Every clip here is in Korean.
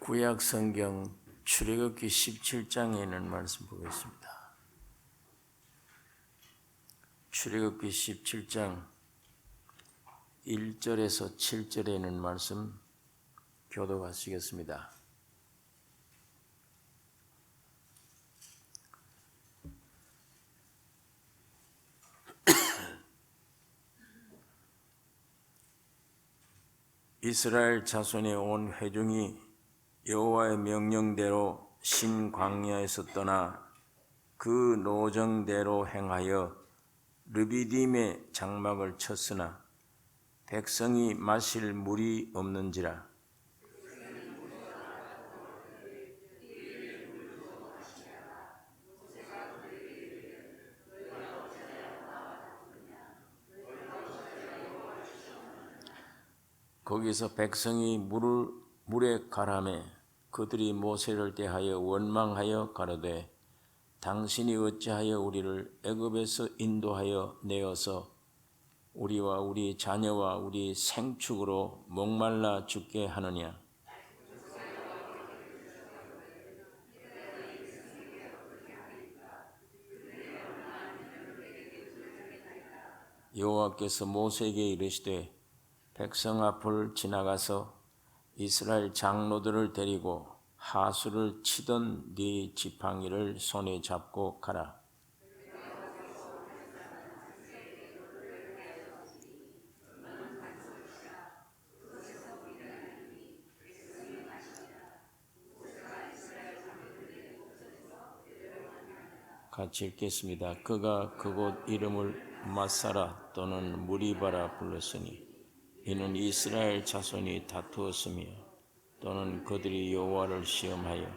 구약 성경 출애굽기 17장에 있는 말씀 보겠습니다. 출애굽기 17장 1절에서 7절에 있는 말씀 교독하시겠습니다. 이스라엘 자손의 온 회중이 여호와의 명령대로 신광야에서 떠나 그 노정대로 행하여 르비딤의 장막을 쳤으나 백성이 마실 물이 없는지라. 거기서 백성이 물에 가라매 그들이 모세를 대하여 원망하여 가로되 당신이 어찌하여 우리를 애굽에서 인도하여 내어서 우리와 우리 자녀와 우리 생축으로 목말라 죽게 하느냐. 여호와께서 모세에게 이르시되 백성 앞을 지나가서 이스라엘 장로들을 데리고 하수를 치던 네 지팡이를 손에 잡고 가라. 같이 읽겠습니다. 그가 그곳 이름을 마사라 또는 무리바라 불렀으니 이는 이스라엘 자손이 다투었으며 또는 그들이 여호와를 시험하여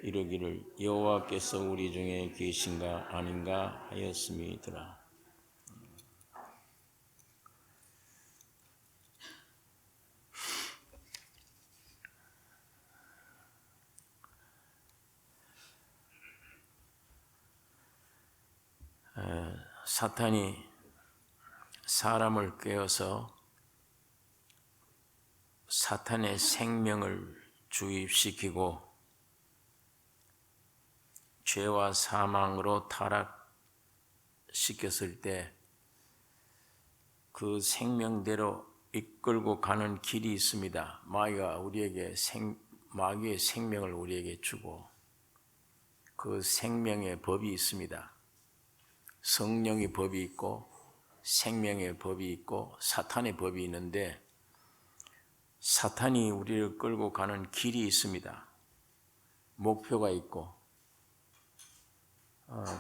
이르기를 여호와께서 우리 중에 계신가 아닌가 하였음이더라. 사탄이 사람을 꿰어서 사탄의 생명을 주입시키고 죄와 사망으로 타락시켰을 때 그 생명대로 이끌고 가는 길이 있습니다. 마귀의 생명을 우리에게 주고 그 생명의 법이 있습니다. 성령의 법이 있고 생명의 법이 있고 사탄의 법이 있는데 사탄이 우리를 끌고 가는 길이 있습니다. 목표가 있고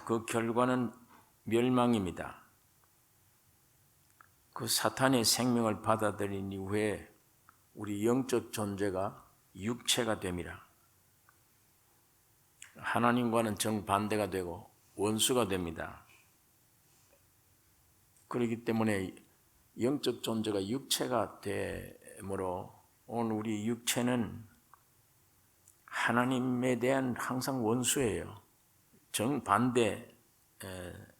그 결과는 멸망입니다. 그 사탄의 생명을 받아들인 이후에 우리 영적 존재가 육체가 됩니다. 하나님과는 정반대가 되고 원수가 됩니다. 그렇기 때문에 영적 존재가 육체가 되므로 오늘 우리 육체는 하나님에 대한 항상 원수예요.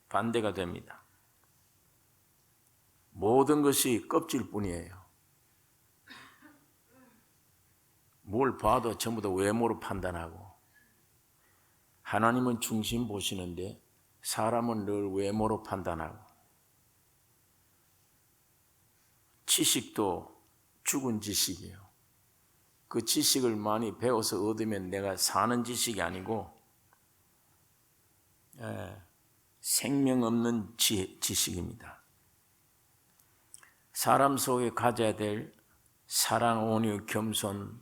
반대가 됩니다. 모든 것이 껍질뿐이에요. 뭘 봐도 전부 다 외모로 판단하고 하나님은 중심 보시는데 사람은 늘 외모로 판단하고 지식도 죽은 지식이에요. 그 지식을 많이 배워서 얻으면 내가 사는 지식이 아니고 생명 없는 지식입니다. 사람 속에 가져야 될 사랑, 온유, 겸손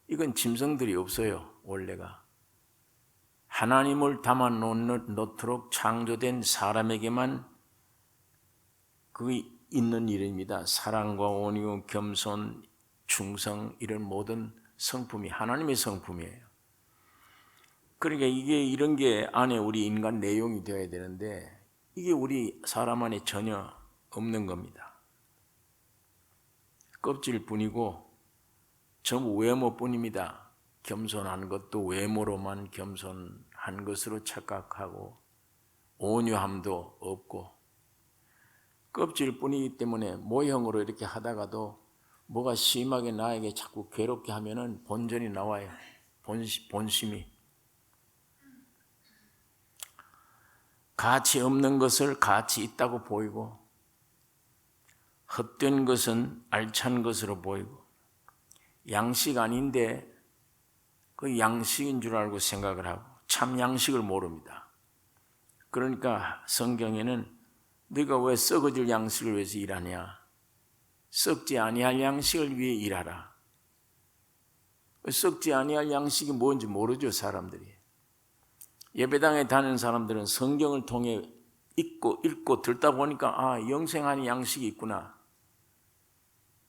이건 짐승들이 없어요. 원래가 하나님을 담아 놓도록 창조된 사람에게만 그 있는 일입니다. 사랑과 온유, 겸손, 충성 이런 모든 성품이 하나님의 성품이에요. 그러니까 이런 게 안에 우리 인간 내용이 되어야 되는데 이게 우리 사람 안에 전혀 없는 겁니다. 껍질뿐이고 전부 외모뿐입니다. 겸손한 것도 외모로만 겸손한 것으로 착각하고 온유함도 없고 껍질뿐이기 때문에 모형으로 이렇게 하다가도 뭐가 심하게 나에게 자꾸 괴롭게 하면은 본전이 나와요. 본심이. 가치 없는 것을 가치 있다고 보이고 헛된 것은 알찬 것으로 보이고 양식 아닌데 그 양식인 줄 알고 생각을 하고 참 양식을 모릅니다. 그러니까 성경에는 네가 왜 썩어질 양식을 위해서 일하냐? 썩지 아니할 양식을 위해 일하라. 썩지 아니할 양식이 뭔지 모르죠, 사람들이. 예배당에 다니는 사람들은 성경을 통해 읽고 듣다 보니까 영생하는 양식이 있구나.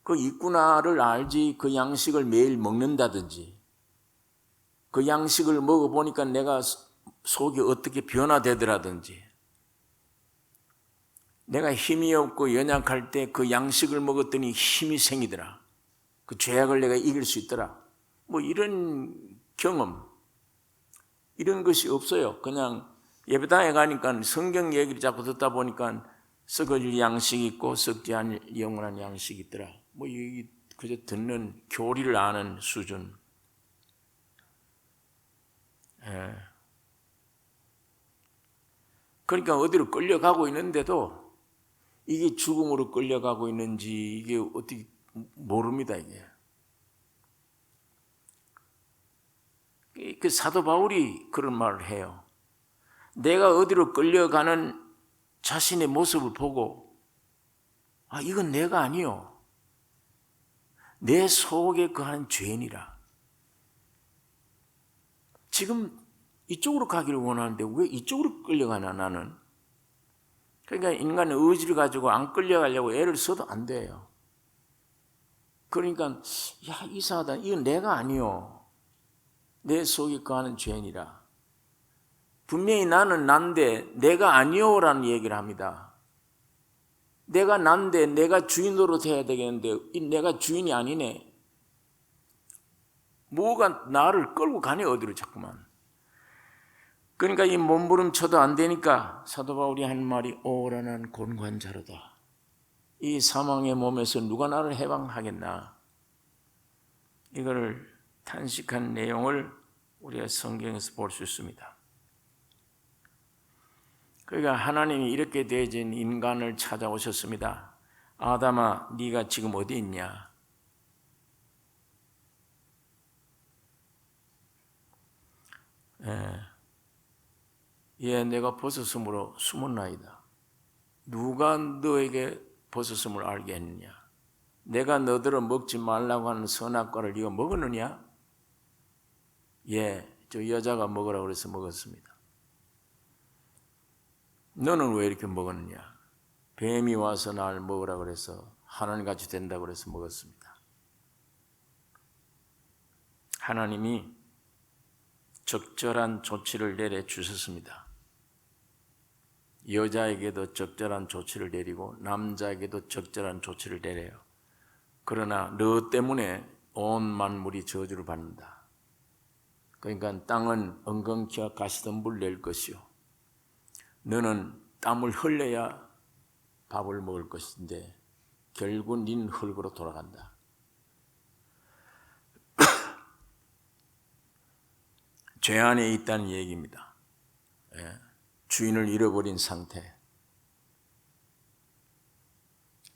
그 있구나를 알지 그 양식을 매일 먹는다든지 그 양식을 먹어보니까 내가 속이 어떻게 변화되더라든지 내가 힘이 없고 연약할 때 그 양식을 먹었더니 힘이 생기더라. 그 죄악을 내가 이길 수 있더라. 뭐 이런 경험, 이런 것이 없어요. 그냥 예배당에 가니까 성경 얘기를 자꾸 듣다 보니까 썩어질 양식이 있고 썩지 않을 영원한 양식이 있더라. 뭐 이게 그저 듣는 교리를 아는 수준. 그러니까 어디로 끌려가고 있는데도 이게 죽음으로 끌려가고 있는지 이게 어떻게 모릅니다. 이게. 그 사도 바울이 그런 말을 해요. 내가 어디로 끌려가는 자신의 모습을 보고 이건 내가 아니요. 내 속에 거한 죄인이라. 지금 이쪽으로 가기를 원하는데 왜 이쪽으로 끌려가나 나는? 그러니까 인간의 의지를 가지고 안 끌려가려고 애를 써도 안 돼요. 그러니까 이상하다. 이건 내가 아니요. 내 속에 거하는 죄인이라. 분명히 나는 난데 내가 아니요라는 얘기를 합니다. 내가 난데 내가 주인 노릇해야 되겠는데 내가 주인이 아니네. 뭐가 나를 끌고 가네 어디로 자꾸만. 그러니까 이 몸부림쳐도 안 되니까 사도 바울이 한 말이 오라난 곤관자로다. 이 사망의 몸에서 누가 나를 해방하겠나. 이거를 탄식한 내용을 우리가 성경에서 볼 수 있습니다. 그러니까 하나님이 이렇게 되어진 인간을 찾아오셨습니다. 아담아, 네가 지금 어디 있냐? 내가 벗었으므로 숨었나이다. 누가 너에게 벗었음을 알게 했느냐? 내가 너더러 먹지 말라고 하는 선악과를 네가 먹었느냐? 저 여자가 먹으라고 그래서 먹었습니다. 너는 왜 이렇게 먹었느냐? 뱀이 와서 날 먹으라고 그래서 하나님같이 된다고 그래서 먹었습니다. 하나님이 적절한 조치를 내려 주셨습니다. 여자에게도 적절한 조치를 내리고 남자에게도 적절한 조치를 내려요. 그러나 너 때문에 온 만물이 저주를 받는다. 그러니까 땅은 엉겅퀴와 가시덤불 낼 것이요. 너는 땀을 흘려야 밥을 먹을 것인데 결국 닌 흙으로 돌아간다. 죄 안에 있다는 얘기입니다. 주인을 잃어버린 상태,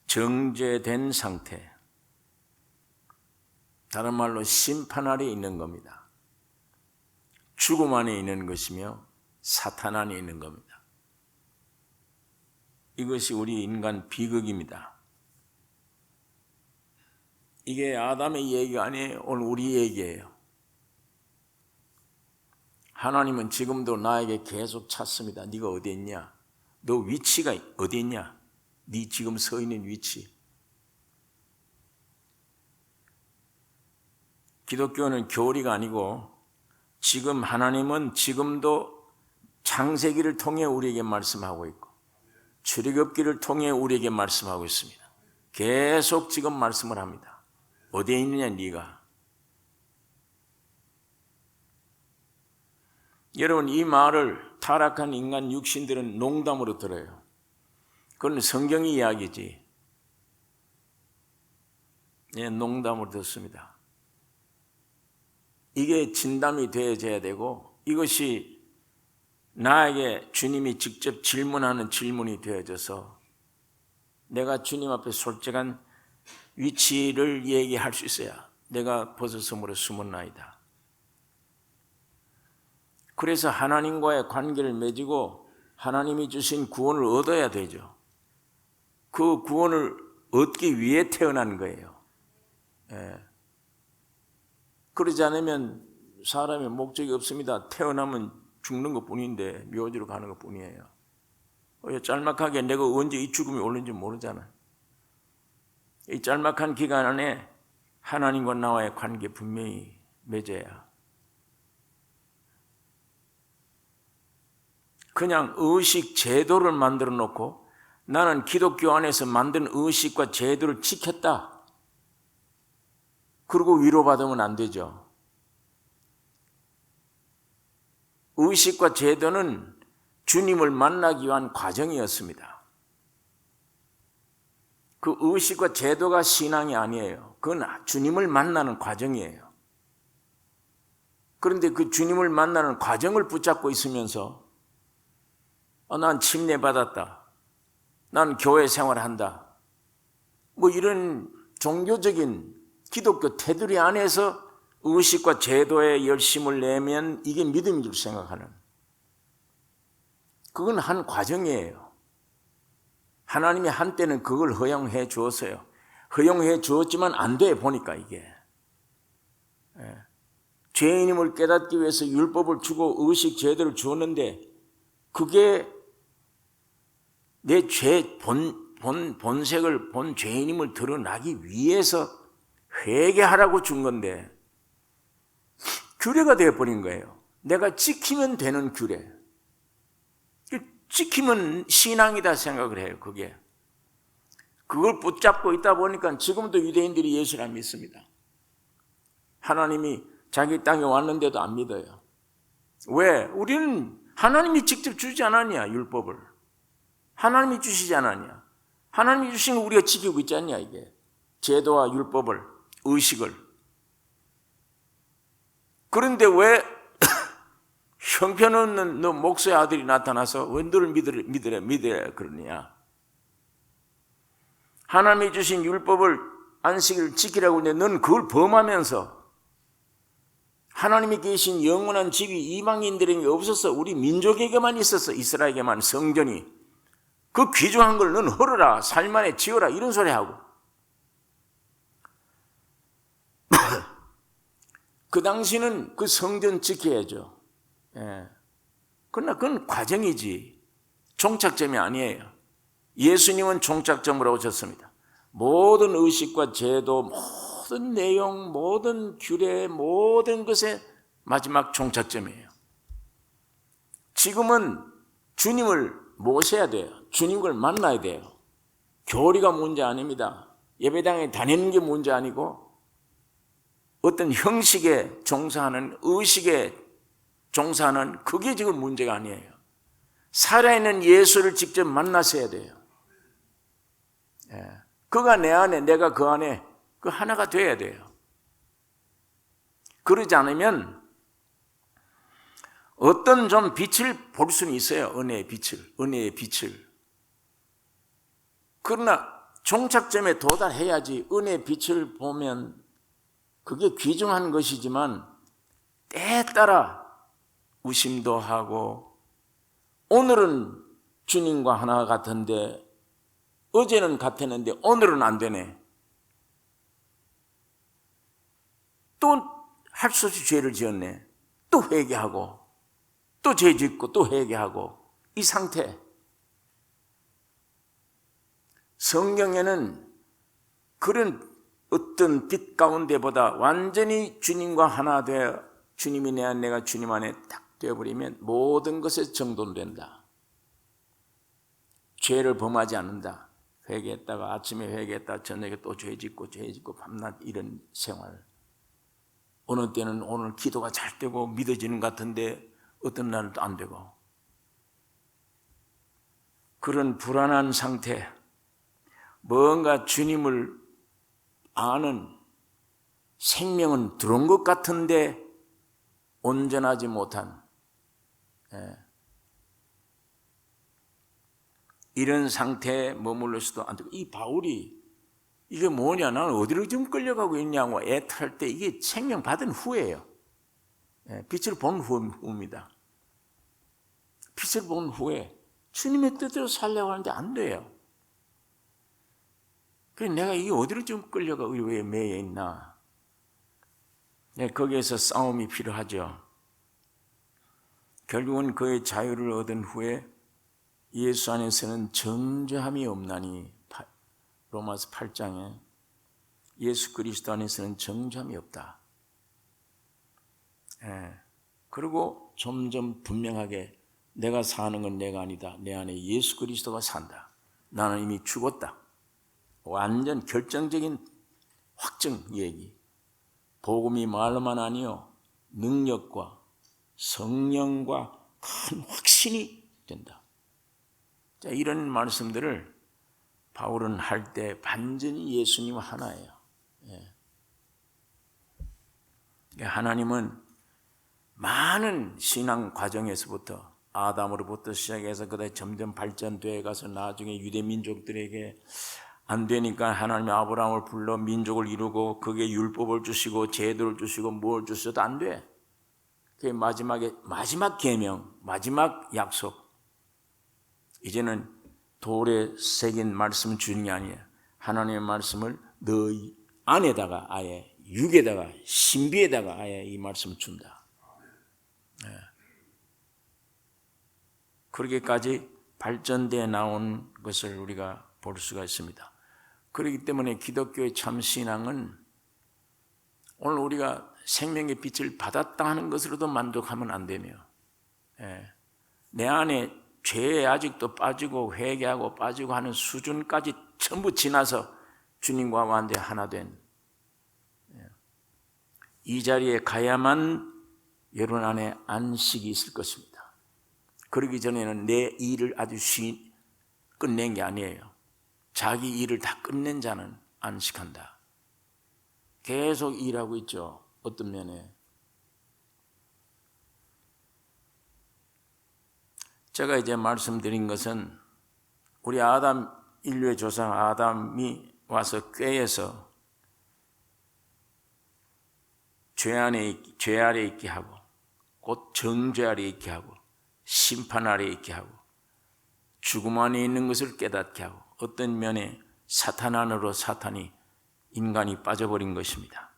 정죄된 상태, 다른 말로 심판 아래 있는 겁니다. 죽음 안에 있는 것이며 사탄 안에 있는 겁니다. 이것이 우리 인간 비극입니다. 이게 아담의 얘기가 아니에요. 오늘 우리 얘기예요. 하나님은 지금도 나에게 계속 찾습니다. 네가 어디 있냐? 너 위치가 어디 있냐? 네 지금 서 있는 위치. 기독교는 교리가 아니고 지금 하나님은 지금도 창세기를 통해 우리에게 말씀하고 있고 출애굽기를 통해 우리에게 말씀하고 있습니다. 계속 지금 말씀을 합니다. 어디에 있느냐 네가. 여러분 이 말을 타락한 인간 육신들은 농담으로 들어요. 그건 성경의 이야기지. 농담으로 듣습니다. 이게 진담이 되어져야 되고, 이것이 나에게 주님이 직접 질문하는 질문이 되어져서 내가 주님 앞에 솔직한 위치를 얘기할 수 있어야 내가 버섯섬으로 숨었나이다. 그래서 하나님과의 관계를 맺고 하나님이 주신 구원을 얻어야 되죠. 그 구원을 얻기 위해 태어난 거예요. 그러지 않으면 사람의 목적이 없습니다. 태어나면 죽는 것뿐인데 묘지로 가는 것뿐이에요. 짤막하게 내가 언제 이 죽음이 오는지 모르잖아. 이 짤막한 기간 안에 하나님과 나와의 관계 분명히 맺어야. 그냥 의식 제도를 만들어 놓고 나는 기독교 안에서 만든 의식과 제도를 지켰다, 그리고 위로받으면 안 되죠. 의식과 제도는 주님을 만나기 위한 과정이었습니다. 그 의식과 제도가 신앙이 아니에요. 그건 주님을 만나는 과정이에요. 그런데 그 주님을 만나는 과정을 붙잡고 있으면서 난 침례받았다, 난 교회 생활한다, 뭐 이런 종교적인 기독교 테두리 안에서 의식과 제도에 열심을 내면 이게 믿음인 줄 생각하는, 그건 한 과정이에요. 하나님이 한때는 그걸 허용해 주었어요. 허용해 주었지만 안 돼 보니까 이게. 죄인임을 깨닫기 위해서 율법을 주고 의식 제도를 주었는데 그게 내 죄 본색을 본 죄인임을 드러나기 위해서 회개하라고 준 건데 규례가 되어버린 거예요. 내가 지키면 되는 규례. 지키면 신앙이다 생각을 해요. 그걸 붙잡고 있다 보니까 지금도 유대인들이 예수를 안 믿습니다. 하나님이 자기 땅에 왔는데도 안 믿어요. 왜? 우리는 하나님이 직접 주지 않았냐, 율법을. 하나님이 주시지 않았냐. 하나님이 주신 거 우리가 지키고 있지 않냐, 이게. 제도와 율법을, 의식을. 그런데 왜 형편없는 너 목사의 아들이 나타나서 왜 너를 믿으라 그러느냐. 하나님이 주신 율법을, 안식일을 지키라고 하는데 넌 그걸 범하면서 하나님이 계신 영원한 집이 이방인들에게 없어서 우리 민족에게만 있어서 이스라엘에게만 성전이, 그 귀중한 걸 넌 헐어라, 살만에 지어라, 이런 소리 하고. 그 당시는 그 성전 지켜야죠. 그러나 그건 과정이지 종착점이 아니에요. 예수님은 종착점으로 오셨습니다. 모든 의식과 제도, 모든 내용, 모든 규례, 모든 것의 마지막 종착점이에요. 지금은 주님을 모셔야 돼요. 주님을 만나야 돼요. 교리가 문제 아닙니다. 예배당에 다니는 게 문제 아니고 어떤 형식에 종사하는, 의식에 종사하는, 그게 지금 문제가 아니에요. 살아있는 예수를 직접 만나셔야 돼요. 그가 내 안에, 내가 그 안에, 그 하나가 돼야 돼요. 그러지 않으면 어떤 좀 빛을 볼 수는 있어요. 은혜의 빛을. 그러나 종착점에 도달해야지. 은혜의 빛을 보면 그게 귀중한 것이지만 때에 따라 의심도 하고, 오늘은 주님과 하나 같은데 어제는 같았는데 오늘은 안 되네. 또 할 수 없이 죄를 지었네. 또 회개하고, 또 죄 짓고, 또 회개하고, 이 상태. 성경에는 그런 어떤 빛 가운데보다 완전히 주님과 하나 되어 주님이 내 안, 내가 주님 안에 딱 되어버리면 모든 것에 정돈된다. 죄를 범하지 않는다. 회개했다가 아침에 회개했다, 저녁에 또 죄 짓고 밤낮 이런 생활. 어느 때는 오늘 기도가 잘 되고 믿어지는 것 같은데 어떤 날은 또 안 되고. 그런 불안한 상태, 뭔가 주님을 아는 생명은 들어온 것 같은데 온전하지 못한 이런 상태에 머물러 수도 안 되고, 이 바울이 이게 뭐냐, 나는 어디로 지금 끌려가고 있냐고 애탈할 때 이게 생명 받은 후예요. 빛을 본 후입니다. 빛을 본 후에 주님의 뜻대로 살려고 하는데 안 돼요. 그래서 내가 이게 어디로 지금 끌려가고 왜 매여 있나? 거기에서 싸움이 필요하죠. 결국은 그의 자유를 얻은 후에 예수 안에서는 정죄함이 없나니, 로마서 8장에 예수 그리스도 안에서는 정죄함이 없다. 그리고 점점 분명하게 내가 사는 건 내가 아니다. 내 안에 예수 그리스도가 산다. 나는 이미 죽었다. 완전 결정적인 확정 얘기. 복음이 말로만 아니요 능력과 성령과 큰 확신이 된다. 자, 이런 말씀들을 바울은 할 때 반전히 예수님 하나예요. 하나님은 많은 신앙 과정에서부터 아담으로부터 시작해서 그다음에 점점 발전되어 가서 나중에 유대 민족들에게 안 되니까 하나님이 아브라함을 불러 민족을 이루고 그게 율법을 주시고 제도를 주시고 뭘 주셔도 안 돼. 그게 마지막 계명, 마지막 약속. 이제는 돌에 새긴 말씀 주는 게 아니에요. 하나님의 말씀을 너희 안에다가 아예 육에다가 신비에다가 아예 이 말씀을 준다. 그렇게까지 발전되어 나온 것을 우리가 볼 수가 있습니다. 그렇기 때문에 기독교의 참 신앙은 오늘 우리가 생명의 빛을 받았다 하는 것으로도 만족하면 안 되며, 내 안에 죄에 아직도 빠지고 회개하고 빠지고 하는 수준까지 전부 지나서 주님과 완전히 하나 된 이 자리에 가야만 여러분 안에 안식이 있을 것입니다. 그러기 전에는 내 일을 아주 끝낸 게 아니에요. 자기 일을 다 끝낸 자는 안식한다. 계속 일하고 있죠. 어떤 면에. 제가 이제 말씀드린 것은 우리 아담 인류의 조상 아담이 와서 꾀에서 죄 아래 있게 하고 곧 정죄 아래 있게 하고 심판 아래 있게 하고 죽음 안에 있는 것을 깨닫게 하고 어떤 면에 사탄 안으로 사탄이 인간이 빠져버린 것입니다.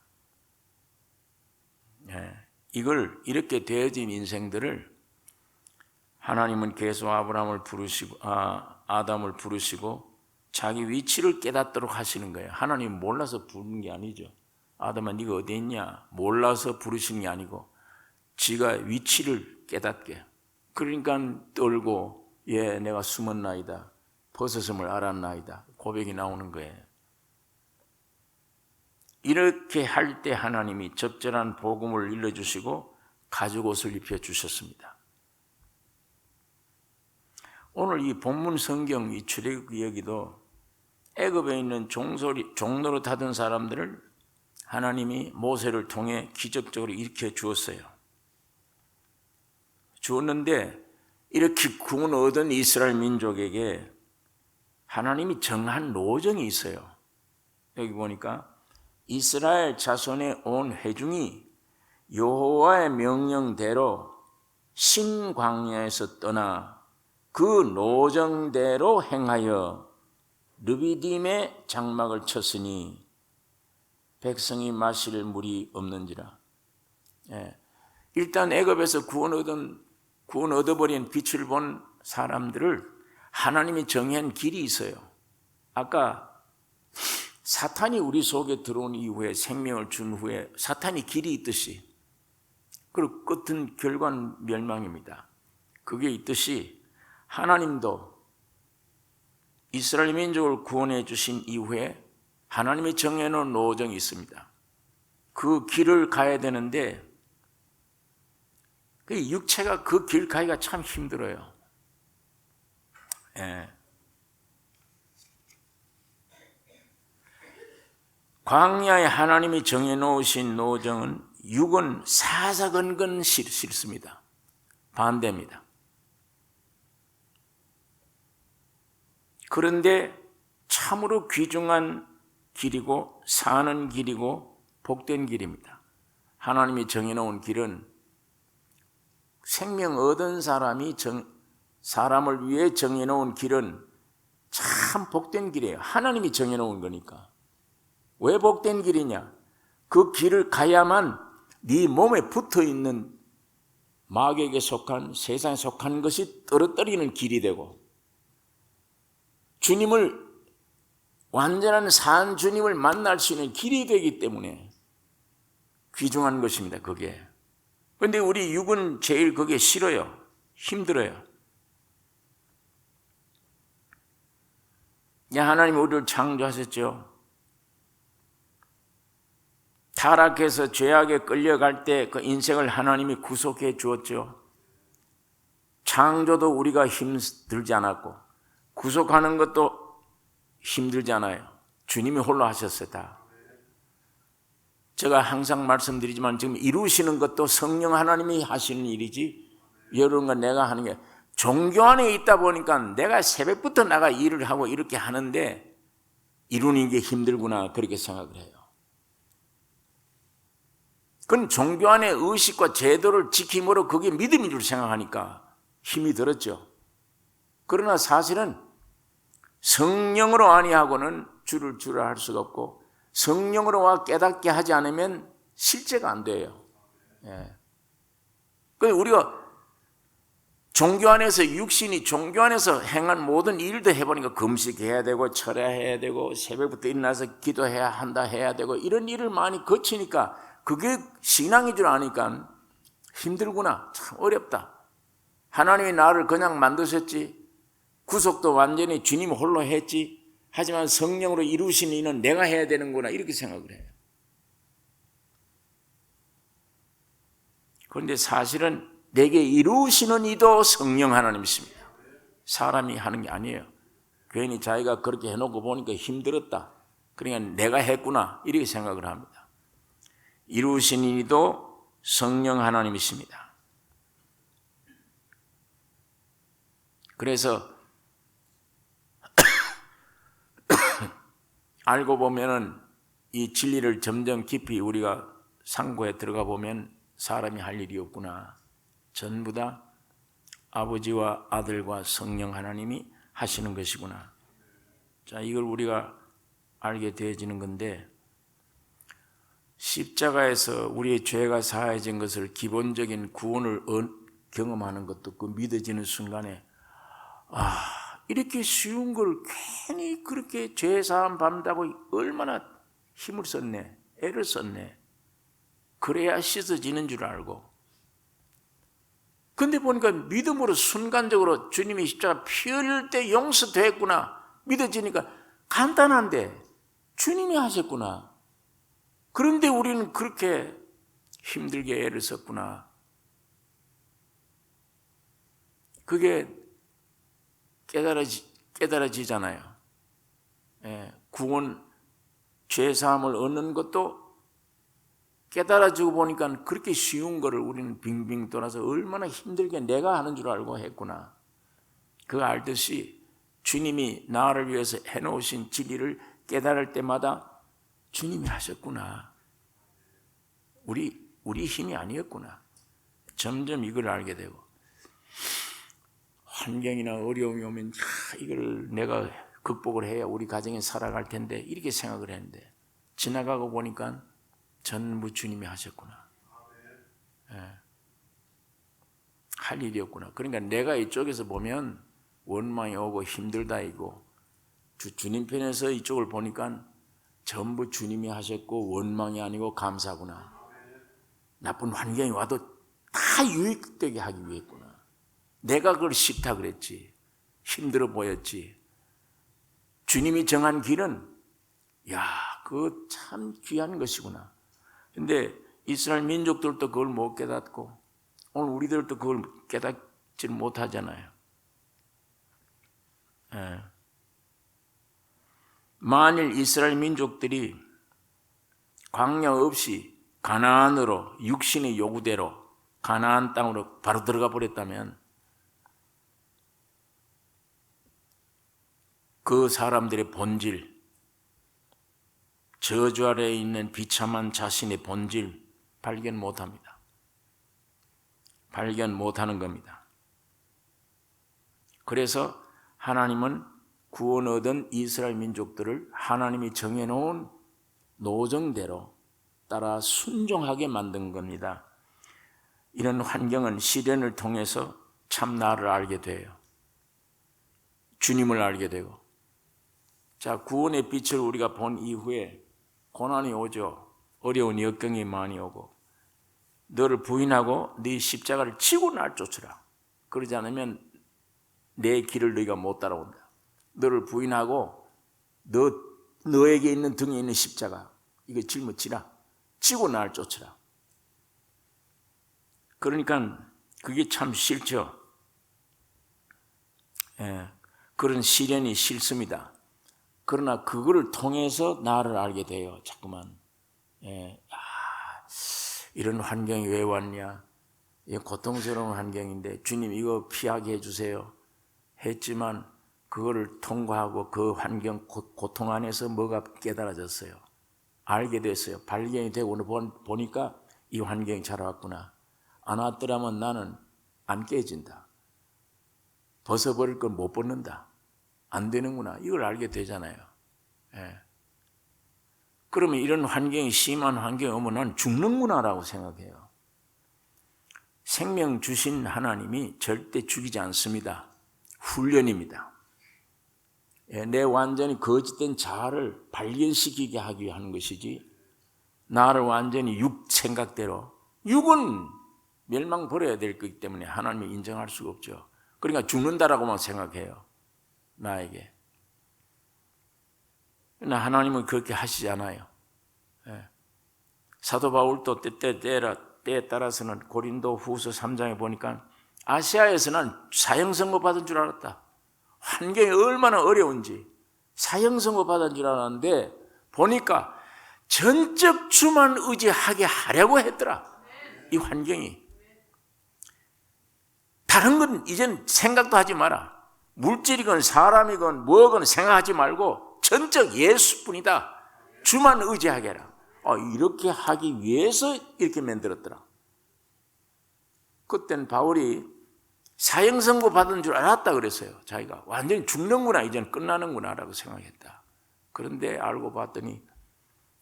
이걸 이렇게 되어진 인생들을 하나님은 계속 아담을 부르시고 자기 위치를 깨닫도록 하시는 거예요. 하나님 몰라서 부르는 게 아니죠. 아담아 네가 어디 있냐? 몰라서 부르시는 게 아니고 지가 위치를 깨닫게. 그러니까 떨고 내가 숨었나이다. 벗었음을 알았나이다. 고백이 나오는 거예요. 이렇게 할 때 하나님이 적절한 복음을 일러주시고 가죽옷을 입혀주셨습니다. 오늘 이 본문 성경 이 출애굽기 여기도 애굽에 있는 종로로 타던 사람들을 하나님이 모세를 통해 기적적으로 일으켜 주었어요. 주었는데 이렇게 구원 얻은 이스라엘 민족에게 하나님이 정한 노정이 있어요. 여기 보니까 이스라엘 자손의 온 회중이 여호와의 명령대로 신광야에서 떠나 그 노정대로 행하여 르비딤의 장막을 쳤으니 백성이 마실 물이 없는지라. 일단 애굽에서 구원 얻어버린 빛을 본 사람들을 하나님이 정한 길이 있어요. 아까 사탄이 우리 속에 들어온 이후에 생명을 준 후에 사탄이 길이 있듯이 그리고 끝은 결과는 멸망입니다. 그게 있듯이 하나님도 이스라엘 민족을 구원해 주신 이후에 하나님이 정해놓은 노정이 있습니다. 그 길을 가야 되는데 그 육체가 그 길 가기가 참 힘들어요. 광야에 하나님이 정해놓으신 노정은 육은 사사건건 싫습니다. 반대입니다. 그런데 참으로 귀중한 길이고 사는 길이고 복된 길입니다. 하나님이 정해놓은 길은 생명 얻은 사람을 위해 정해놓은 길은 참 복된 길이에요. 하나님이 정해놓은 거니까. 왜 복된 길이냐? 그 길을 가야만 네 몸에 붙어있는 마귀에게 속한, 세상에 속한 것이 떨어뜨리는 길이 되고, 주님을, 완전한 산 주님을 만날 수 있는 길이 되기 때문에 귀중한 것입니다. 그게. 그런데 우리 육은 제일 그게 싫어요. 힘들어요. 하나님이 우리를 창조하셨죠. 타락해서 죄악에 끌려갈 때 그 인생을 하나님이 구속해 주었죠. 창조도 우리가 힘들지 않았고 구속하는 것도 힘들지 않아요. 주님이 홀로 하셨어요. 다. 제가 항상 말씀드리지만 지금 이루시는 것도 성령 하나님이 하시는 일이지 여러분과 내가 하는 게, 종교 안에 있다 보니까 내가 새벽부터 나가 일을 하고 이렇게 하는데 이루는 게 힘들구나, 그렇게 생각을 해요. 그건 종교 안의 의식과 제도를 지킴으로 그게 믿음인 줄 생각하니까 힘이 들었죠. 그러나 사실은 성령으로 아니하고는 주를 할 수가 없고, 성령으로 깨닫게 하지 않으면 실제가 안 돼요. 예. 그래서 우리가 종교 안에서, 육신이 종교 안에서 행한 모든 일도 해보니까 금식해야 되고 철야해야 되고 새벽부터 일어나서 기도해야 한다 해야 되고 이런 일을 많이 거치니까 그게 신앙인 줄 아니까 힘들구나, 참 어렵다. 하나님이 나를 그냥 만드셨지, 구속도 완전히 주님 홀로 했지, 하지만 성령으로 이루신 이는 내가 해야 되는구나, 이렇게 생각을 해요. 그런데 사실은 내게 이루시는 이도 성령 하나님이십니다. 사람이 하는 게 아니에요. 괜히 자기가 그렇게 해놓고 보니까 힘들었다, 그러니까 내가 했구나, 이렇게 생각을 합니다. 이루신 이도 성령 하나님이십니다. 그래서 알고 보면은 이 진리를 점점 깊이 우리가 상고에 들어가 보면 사람이 할 일이 없구나, 전부 다 아버지와 아들과 성령 하나님이 하시는 것이구나. 자, 이걸 우리가 알게 되어지는 건데, 십자가에서 우리의 죄가 사해진 것을, 기본적인 구원을 경험하는 것도 그 믿어지는 순간에, 이렇게 쉬운 걸 괜히 그렇게 죄사함 받는다고 얼마나 힘을 썼네, 애를 썼네, 그래야 씻어지는 줄 알고. 근데 보니까 믿음으로 순간적으로 주님이 십자가 피 흘릴 때 용서됐구나 믿어지니까 간단한데 주님이 하셨구나. 그런데 우리는 그렇게 힘들게 애를 썼구나. 그게 깨달아지잖아요. 구원, 죄사함을 얻는 것도 깨달아지고 보니까 그렇게 쉬운 거를 우리는 빙빙 돌아서 얼마나 힘들게 내가 하는 줄 알고 했구나. 그거 알듯이 주님이 나를 위해서 해놓으신 진리를 깨달을 때마다 주님이 하셨구나, 우리 힘이 아니었구나, 점점 이걸 알게 되고, 환경이나 어려움이 오면 이걸 내가 극복을 해야 우리 가정에 살아갈 텐데 이렇게 생각을 했는데 지나가고 보니까 전부 주님이 하셨구나. 할 일이었구나. 그러니까 내가 이쪽에서 보면 원망이 오고 힘들다 이고, 주님 편에서 이쪽을 보니까 전부 주님이 하셨고 원망이 아니고 감사구나. 나쁜 환경이 와도 다 유익되게 하기 위했구나. 내가 그걸 싫다 그랬지, 힘들어 보였지, 주님이 정한 길은 그거 참 귀한 것이구나. 근데 이스라엘 민족들도 그걸 못 깨닫고 오늘 우리들도 그걸 깨닫지 못하잖아요. 만일 이스라엘 민족들이 광야 없이 가나안으로 육신의 요구대로 가나안 땅으로 바로 들어가 버렸다면 그 사람들의 본질, 저주 아래에 있는 비참한 자신의 본질 발견 못합니다. 발견 못하는 겁니다. 그래서 하나님은 구원 얻은 이스라엘 민족들을 하나님이 정해놓은 노정대로 따라 순종하게 만든 겁니다. 이런 환경은 시련을 통해서 참 나를 알게 돼요. 주님을 알게 되고. 자, 구원의 빛을 우리가 본 이후에 고난이 오죠. 어려운 역경이 많이 오고. 너를 부인하고 네 십자가를 치고 날 쫓으라. 그러지 않으면 내 길을 너희가 못 따라온다. 너를 부인하고 너에게 있는 등에 있는 십자가 이거 짊어지라. 치고 날 쫓으라. 그러니까 그게 참 싫죠. 그런 시련이 싫습니다. 그러나 그거를 통해서 나를 알게 돼요. 자꾸만. 이런 환경이 왜 왔냐? 고통스러운 환경인데 주님 이거 피하게 해주세요. 했지만 그거를 통과하고 그 환경 고통 안에서 뭐가 깨달아졌어요. 알게 됐어요. 발견이 되고 오늘 보니까 이 환경이 잘 왔구나. 안 왔더라면 나는 안 깨진다. 벗어버릴 걸 못 벗는다. 안 되는구나. 이걸 알게 되잖아요. 그러면 이런 환경이 심한 환경이 오면 난 죽는구나라고 생각해요. 생명 주신 하나님이 절대 죽이지 않습니다. 훈련입니다. 내 완전히 거짓된 자아를 발견시키게 하기 위해 하는 것이지 나를 완전히 육 생각대로 육은 멸망버려야 될 거기 때문에 하나님이 인정할 수가 없죠. 그러니까 죽는다라고만 생각해요. 나에게. 그러나 하나님은 그렇게 하시지 않아요. 사도 바울도 때에 따라서는 고린도 후서 3장에 보니까 아시아에서는 사형선고 받은 줄 알았다. 환경이 얼마나 어려운지 사형선고 받은 줄 알았는데 보니까 전적 주만 의지하게 하려고 했더라. 이 환경이. 다른 건 이젠 생각도 하지 마라. 물질이건 사람이건 뭐건 생각하지 말고 전적 예수뿐이다. 주만 의지하게 해라. 이렇게 하기 위해서 이렇게 만들었더라. 그땐 바울이 사형선고 받은 줄 알았다 그랬어요. 자기가 완전히 죽는구나, 이제는 끝나는구나 라고 생각했다. 그런데 알고 봤더니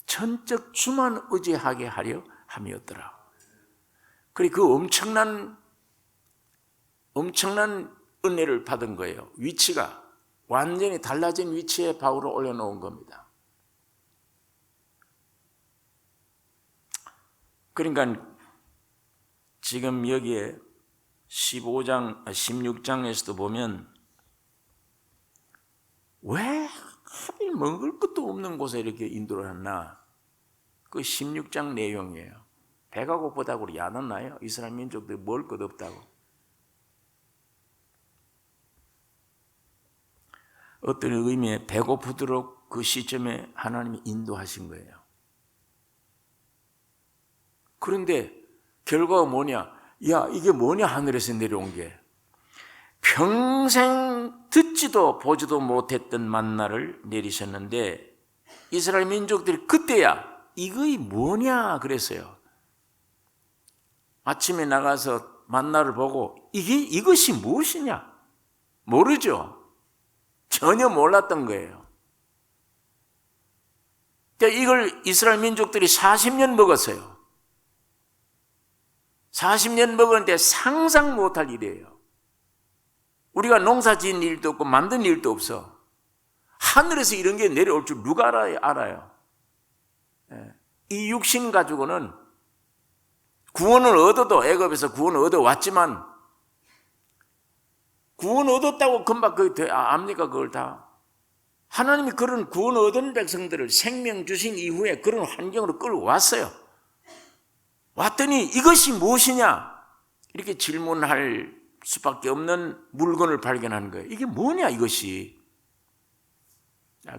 전적 주만 의지하게 하려 함이었더라. 그리고 그 엄청난 은혜를 받은 거예요. 위치가 완전히 달라진 위치에 바울을 올려놓은 겁니다. 그러니까 지금 여기에 16장에서도 보면 왜 하필 먹을 것도 없는 곳에 이렇게 인도를 했나? 그 16장 내용이에요. 배가 고프다고 야단나요? 이스라엘 민족들이 먹을 것 없다고. 어떤 의미에 배고프도록 그 시점에 하나님이 인도하신 거예요. 그런데 결과가 뭐냐? 야, 이게 뭐냐? 하늘에서 내려온 게. 평생 듣지도 보지도 못했던 만나를 내리셨는데 이스라엘 민족들이 그때야 이거이 뭐냐 그랬어요. 아침에 나가서 만나를 보고 이것이 무엇이냐? 모르죠. 전혀 몰랐던 거예요. 그러니까 이걸 이스라엘 민족들이 40년 먹었어요. 40년 먹었는데 상상 못할 일이에요. 우리가 농사 지은 일도 없고 만든 일도 없어. 하늘에서 이런 게 내려올 줄 누가 알아요? 이 육신 가지고는 구원을 얻어도 애굽에서 구원을 얻어왔지만 구원 얻었다고 금방 압니까? 그걸 다. 하나님이 그런 구원 얻은 백성들을 생명 주신 이후에 그런 환경으로 끌어왔어요. 왔더니 이것이 무엇이냐? 이렇게 질문할 수밖에 없는 물건을 발견하는 거예요. 이게 뭐냐 이것이?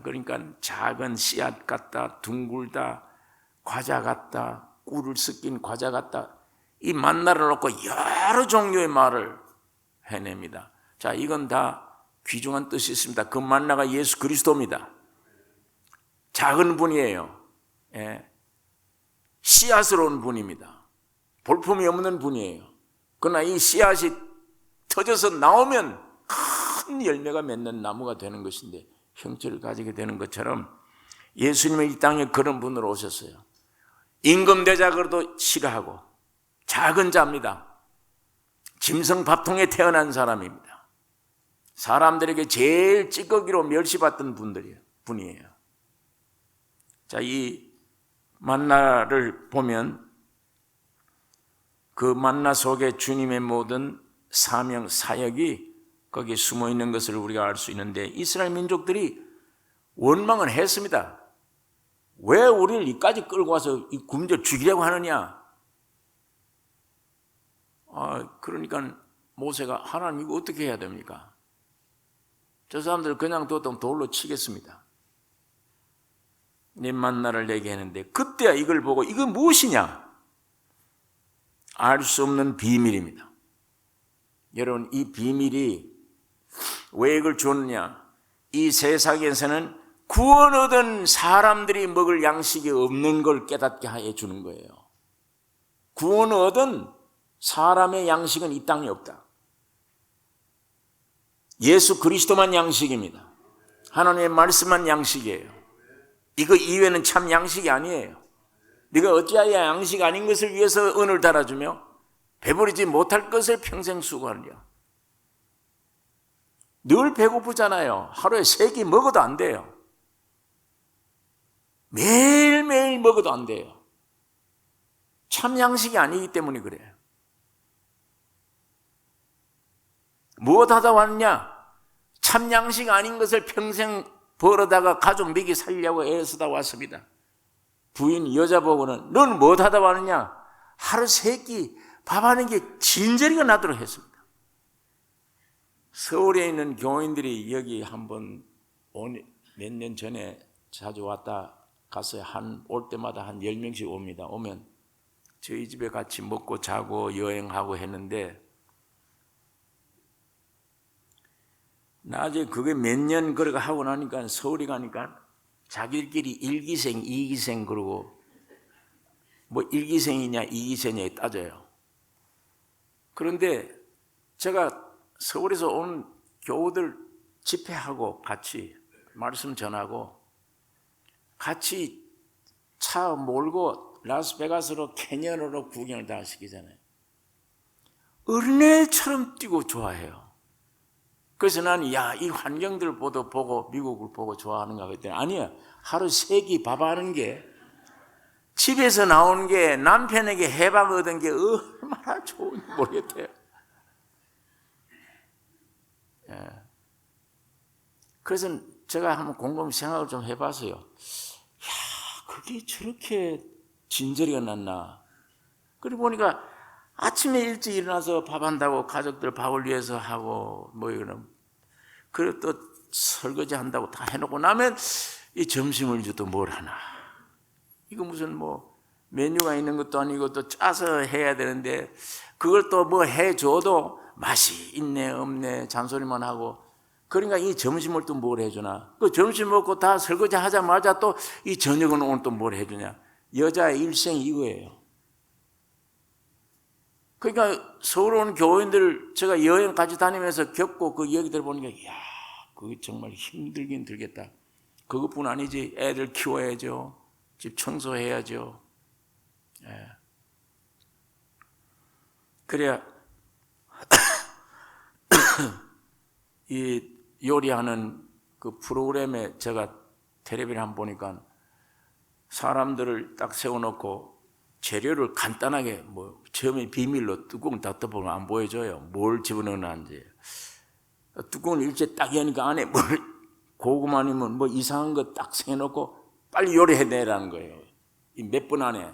그러니까 작은 씨앗 같다, 둥글다, 과자 같다, 꿀을 섞인 과자 같다. 이 만나를 놓고 여러 종류의 말을 해냅니다. 자, 이건 다 귀중한 뜻이 있습니다. 그 만나가 예수 그리스도입니다. 작은 분이에요. 예. 씨앗으로 온 분입니다. 볼품이 없는 분이에요. 그러나 이 씨앗이 터져서 나오면 큰 열매가 맺는 나무가 되는 것인데 형체를 가지게 되는 것처럼 예수님은 이 땅에 그런 분으로 오셨어요. 임금대작으로도 싫어하고 작은 자입니다. 짐승 밥통에 태어난 사람입니다. 사람들에게 제일 찌꺼기로 멸시받던 분이에요. 자, 이 만나를 보면 그 만나 속에 주님의 모든 사명, 사역이 거기에 숨어 있는 것을 우리가 알 수 있는데 이스라엘 민족들이 원망을 했습니다. 왜 우리를 이까지 끌고 와서 굶겨 죽이려고 하느냐? 그러니까 모세가 하나님 이거 어떻게 해야 됩니까? 저 사람들 그냥 뒀다면 돌로 치겠습니다. 네 만나를 내게 했는데 그때야 이걸 보고 이건 무엇이냐? 알 수 없는 비밀입니다. 여러분 이 비밀이 왜 이걸 줬느냐? 이 세상에서는 구원 얻은 사람들이 먹을 양식이 없는 걸 깨닫게 해 주는 거예요. 구원 얻은 사람의 양식은 이 땅에 없다. 예수 그리스도만 양식입니다. 하나님의 말씀만 양식이에요. 이거 이외에는 참 양식이 아니에요. 네가 어찌하여 양식 아닌 것을 위해서 은을 달아주며 배부르지 못할 것을 평생 수고하느냐. 늘 배고프잖아요. 하루에 3끼 먹어도 안 돼요. 매일매일 먹어도 안 돼요. 참 양식이 아니기 때문에 그래요. 무엇하다 왔냐? 참 양식 아닌 것을 평생 벌어다가 가족 먹이 살려고 애쓰다 왔습니다. 부인 여자 보고는 넌 무엇하다 왔느냐? 하루 3끼 밥 하는 게 진저리가 나도록 했습니다. 서울에 있는 교인들이 여기 한번 몇 년 전에 자주 왔다 갔어요. 올 때마다 한 10명씩 옵니다. 오면 저희 집에 같이 먹고 자고 여행하고 했는데 나중에 그게 몇 년 그렇게 하고 나니까 서울에 가니까 자기들끼리 1기생, 2기생 그러고 뭐 1기생이냐 2기생이냐 따져요. 그런데 제가 서울에서 온 교우들 집회하고 같이 말씀 전하고 같이 차 몰고 라스베가스로 캐년으로 구경을 다 시키잖아요. 어린애처럼 뛰고 좋아해요. 그래서 나는 이 환경들을 보고 미국을 보고 좋아하는가 그랬더니 아니야. 하루 3끼 밥하는 게 집에서 나온 게 남편에게 해방 얻은 게 얼마나 좋은지 모르겠대요. 예. 그래서 제가 한번 곰곰이 생각을 좀 해봤어요. 그게 저렇게 진저리가 났나. 그리고 보니까 아침에 일찍 일어나서 밥한다고 가족들 밥을 위해서 하고 그리고 또 설거지 한다고 다 해놓고 나면 이 점심을 또 뭘 하나. 이거 무슨 메뉴가 있는 것도 아니고 또 짜서 해야 되는데 그걸 또 해줘도 맛이 있네 없네 잔소리만 하고 그러니까 이 점심을 또 뭘 해주나. 그 점심 먹고 다 설거지 하자마자 또 이 저녁은 오늘 또 뭘 해주냐. 여자의 일생이 이거예요. 그러니까 서울 온 교인들 제가 여행 같이 다니면서 겪고 그 얘기들 보니까 그게 정말 힘들긴 들겠다. 그것뿐 아니지. 애들 키워야죠. 집 청소해야죠. 예. 그래야 이 요리하는 그 프로그램에 제가 텔레비를 한번 보니까 사람들을 딱 세워놓고 재료를 간단하게 처음에 비밀로 뚜껑을 닫아보면 안 보여줘요. 뭘 집어넣는지. 뚜껑을 일제 딱 여니까 안에 고구마 아니면 이상한 거 딱 세워놓고 빨리 요리해내라는 거예요. 이 몇 분 안에.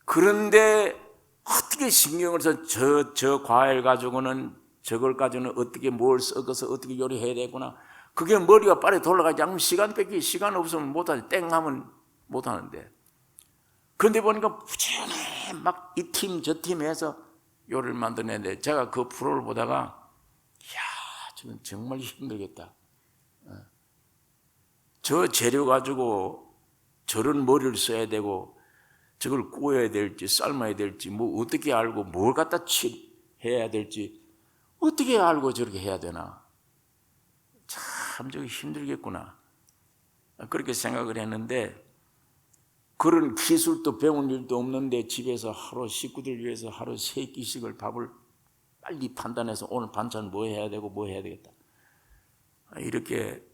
그런데 어떻게 신경을 써서 저 과일 가지고는 저걸 가지고는 어떻게 뭘 섞어서 어떻게 요리해야 되구나. 그게 머리가 빨리 돌아가지 않으면 시간 없으면 못하지. 땡 하면 못하는데. 그런데 보니까 부지런히 막 이 팀 저 팀 해서 요리를 만들어내는데 제가 그 프로를 보다가 이야, 저는 정말 힘들겠다. 저 재료 가지고 저런 머리를 써야 되고 저걸 구워야 될지 삶아야 될지 뭐 어떻게 알고 뭘 갖다 해야 될지 어떻게 알고 저렇게 해야 되나. 참 저거 힘들겠구나. 그렇게 생각을 했는데 그런 기술도 배운 일도 없는데 집에서 하루 식구들 위해서 하루 3끼씩을 밥을 빨리 판단해서 오늘 반찬 뭐 해야 되고 뭐 해야 되겠다. 이렇게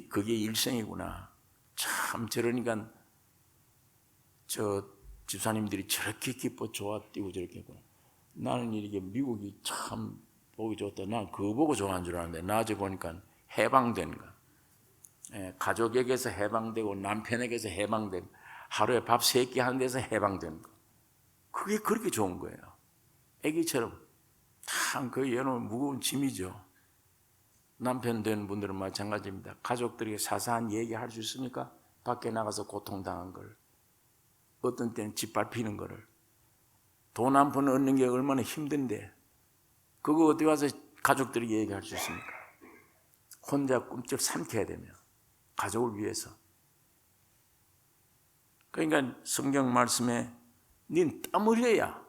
그게 일생이구나. 참 저러니까 저 집사님들이 저렇게 기뻐 좋아뛰고 저렇게 했구나. 나는 이렇게 미국이 참 보기 좋다. 난 그거 보고 좋아하는 줄 알았는데 나중에 보니까 해방된 거. 가족에게서 해방되고 남편에게서 해방된 거. 하루에 밥 3끼 하는 데서 해방된 거. 그게 그렇게 좋은 거예요. 애기처럼 참 그 여러분 무거운 짐이죠. 남편 되는 분들은 마찬가지입니다. 가족들에게 사사한 얘기할 수 있습니까? 밖에 나가서 고통당한 걸, 어떤 때는 짓밟히는 거를, 돈 한 푼 얻는 게 얼마나 힘든데 그거 어디 가서 가족들에게 얘기할 수 있습니까? 혼자 꿈쩍 삼켜야 되며 가족을 위해서. 그러니까 성경 말씀에 닌 땀 흘려야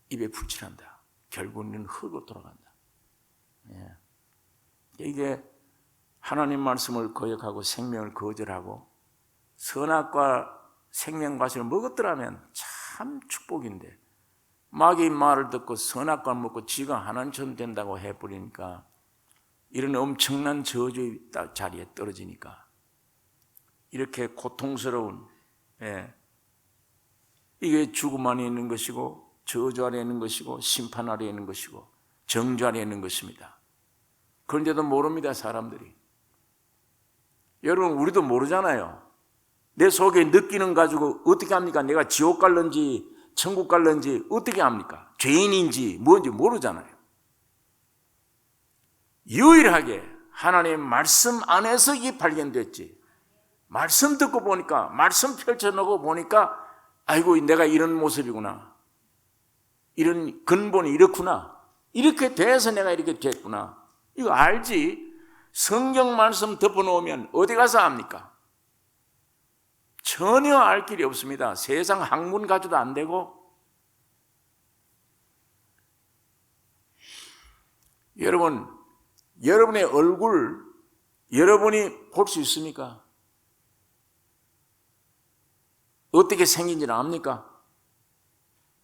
입에 풀칠한다. 결국 는 흙으로 돌아간다. 이게 하나님 말씀을 거역하고 생명을 거절하고 선악과 생명과실을 먹었더라면 참 축복인데 마귀의 말을 듣고 선악과를 먹고 지가 하나님처럼 된다고 해버리니까 이런 엄청난 저주의 자리에 떨어지니까 이렇게 고통스러운 이게 죽음 안에 있는 것이고 저주 안에 있는 것이고 심판 아래에 있는 것이고 정죄 안에 있는 것입니다. 그런데도 모릅니다, 사람들이. 여러분, 우리도 모르잖아요. 내 속에 느끼는 가지고 어떻게 합니까? 내가 지옥 갈는지 천국 갈는지 어떻게 합니까? 죄인인지 뭔지 모르잖아요. 유일하게 하나님의 말씀 안에서 이게 발견됐지. 말씀 듣고 보니까, 말씀 펼쳐놓고 보니까 아이고 내가 이런 모습이구나, 이런 근본이 이렇구나, 이렇게 돼서 내가 이렇게 됐구나, 이거 알지. 성경 말씀 덮어놓으면 어디 가서 압니까? 전혀 알 길이 없습니다. 세상 학문 가지도 안 되고. 여러분, 여러분의 얼굴 여러분이 볼 수 있습니까? 어떻게 생긴지는 압니까?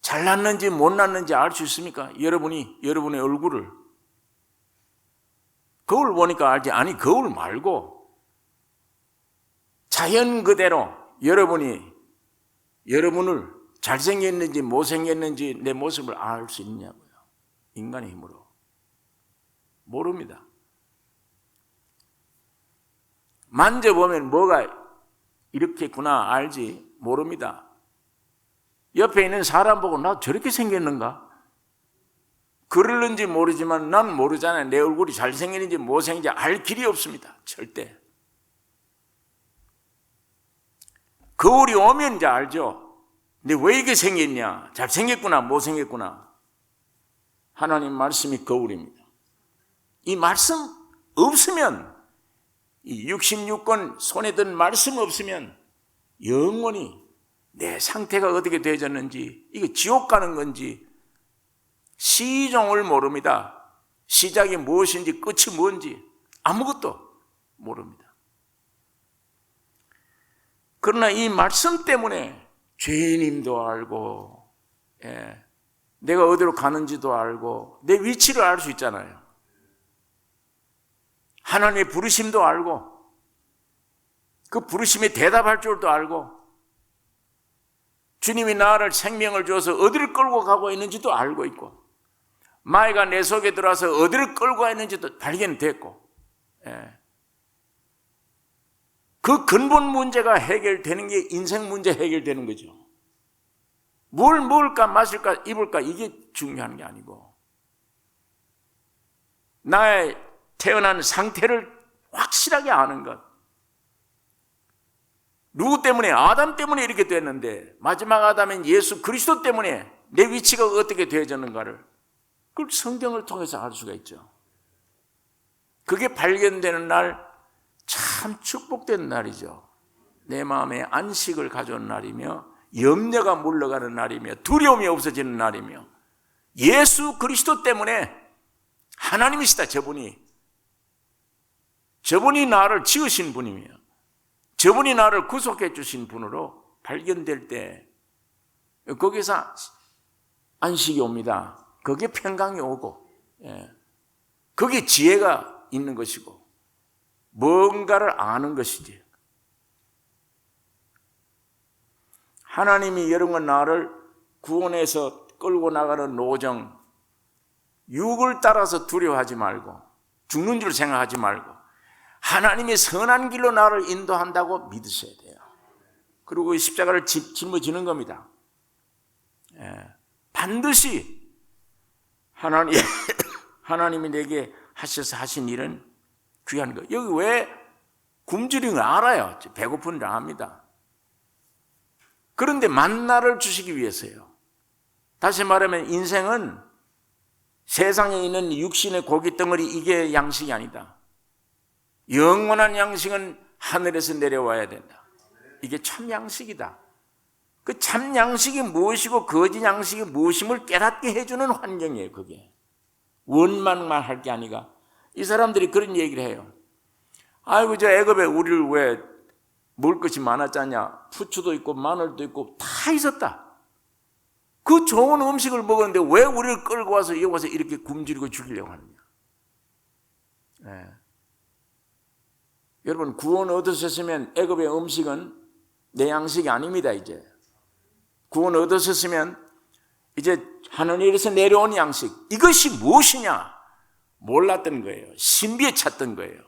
잘났는지 못났는지 알 수 있습니까? 여러분이 여러분의 얼굴을. 거울 보니까 알지. 아니, 거울 말고 자연 그대로 여러분이 여러분을 잘생겼는지 못생겼는지 내 모습을 알 수 있냐고요. 인간의 힘으로. 모릅니다. 만져보면 뭐가 이렇게 있구나 알지. 모릅니다. 옆에 있는 사람 보고 나 저렇게 생겼는가? 그럴는지 모르지만 난 모르잖아요. 내 얼굴이 잘생겼는지 못생긴지 알 길이 없습니다. 절대. 거울이 오면 이제 알죠. 근데 왜 이렇게 생겼냐? 잘생겼구나 못생겼구나. 하나님 말씀이 거울입니다. 이 말씀 없으면, 이 66권 손에 든 말씀 없으면 영원히 내 상태가 어떻게 되어졌는지, 이거 지옥 가는 건지 시종을 모릅니다. 시작이 무엇인지 끝이 뭔지 아무것도 모릅니다. 그러나 이 말씀 때문에 죄인임도 알고, 내가 어디로 가는지도 알고, 내 위치를 알 수 있잖아요. 하나님의 부르심도 알고, 그 부르심에 대답할 줄도 알고, 주님이 나를 생명을 주어서 어디를 끌고 가고 있는지도 알고 있고, 마귀가 내 속에 들어와서 어디를 끌고 가 있는지도 발견됐고, 그 근본 문제가 해결되는 게 인생 문제 해결되는 거죠. 뭘 먹을까 마실까 입을까 이게 중요한 게 아니고, 나의 태어난 상태를 확실하게 아는 것, 누구 때문에? 아담 때문에 이렇게 됐는데 마지막 아담인 예수 그리스도 때문에 내 위치가 어떻게 되어졌는가를 그걸 성경을 통해서 알 수가 있죠. 그게 발견되는 날 참 축복된 날이죠. 내 마음에 안식을 가져온 날이며 염려가 물러가는 날이며 두려움이 없어지는 날이며 예수 그리스도 때문에 하나님이시다. 저분이 나를 지으신 분이며 저분이 나를 구속해 주신 분으로 발견될 때 거기서 안식이 옵니다. 거기에 평강이 오고 거기에 지혜가 있는 것이고 뭔가를 아는 것이지. 하나님이 여러분 나를 구원해서 끌고 나가는 노정, 육을 따라서 두려워하지 말고 죽는 줄 생각하지 말고 하나님의 선한 길로 나를 인도한다고 믿으셔야 돼요. 그리고 십자가를 짊어지는 겁니다. 반드시 하나님이 내게 하셔서 하신 일은 귀한 거. 여기 왜 굶주린 걸 알아요. 배고픈 줄 압니다. 그런데 만나를 주시기 위해서요. 다시 말하면 인생은 세상에 있는 육신의 고기 덩어리 이게 양식이 아니다. 영원한 양식은 하늘에서 내려와야 된다. 이게 참 양식이다. 그 참 양식이 무엇이고 거짓 양식이 무엇임을 깨닫게 해주는 환경이에요. 그게 원망만 할 게 아니라 이 사람들이 그런 얘기를 해요. 아이고 저 애굽에 우리를 왜 먹을 것이 많았잖냐. 부추도 있고 마늘도 있고 다 있었다. 그 좋은 음식을 먹었는데 왜 우리를 끌고 와서 여기 와서 이렇게 굶주리고 죽이려고 하느냐. 여러분 구원 얻으셨으면 애굽의 음식은 내 양식이 아닙니다. 이제 구원 얻으셨으면 이제 하늘에서 내려온 양식 이것이 무엇이냐 몰랐던 거예요. 신비에 찼던 거예요.